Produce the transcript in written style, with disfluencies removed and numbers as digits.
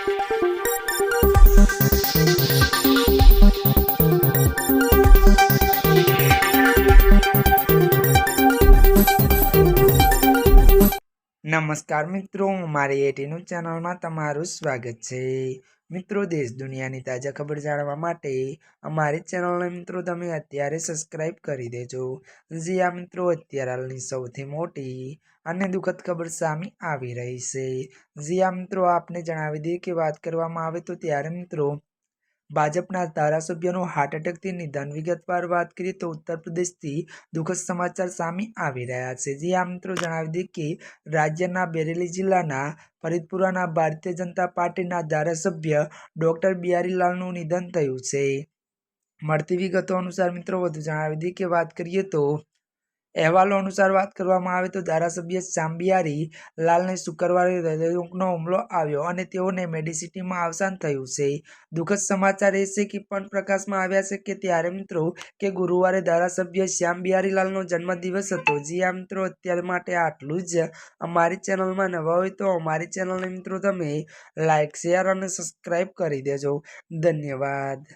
નમસ્કાર મિત્રો, મારી એટીનું ચેનલમાં તમારું સ્વાગત છે। મિત્રો, દેશ દુનિયાની તાજા ખબર જાણવા માટે અમારી ચેનલને મિત્રો તમે અત્યારે સબસ્ક્રાઇબ કરી દેજો। જી આ મિત્રો, અત્યારે હાલની સૌથી મોટી અને દુઃખદ ખબર સામે આવી રહી છે। જી આ મિત્રો, આપને જણાવી દઈએ કે વાત કરવામાં આવે તો ત્યારે મિત્રો ભાજપના ધારાસભ્યનું હાર્ટ એટેકથી નિધન। વિગતવાર વાત કરીએ તો ઉત્તર પ્રદેશથી દુઃખદ સમાચાર સામે આવી રહ્યા છે। જી આ મિત્રો, જણાવી દઈએ કે રાજ્યના બેરેલી જિલ્લાના ફરીદપુરાના ભારતીય જનતા પાર્ટીના ધારાસભ્ય ડોક્ટર બિહારીલાલનું નિધન થયું છે। મળતી વિગતો અનુસાર મિત્રો વધુ જણાવી દઈએ કે વાત કરીએ તો અહેવાલો અનુસાર વાત કરવામાં આવે તો ધારાસભ્ય શ્યામ બિહારી લાલને શુક્રવારે હૃદયરોગનો હુમલો આવ્યો અને તેઓને મેડિસિટીમાં અવસાન થયું છે। દુઃખદ સમાચાર એ છે કે પણ પ્રકાશમાં આવ્યા છે કે ત્યારે મિત્રો કે ગુરુવારે ધારાસભ્ય શ્યામ બિહારી લાલનો જન્મદિવસ હતો। જી આ મિત્રો, અત્યારે માટે આટલું જ। અમારી ચેનલમાં નવા હોય તો અમારી ચેનલને મિત્રો તમે લાઇક, શેર અને સબસ્ક્રાઇબ કરી દેજો। ધન્યવાદ।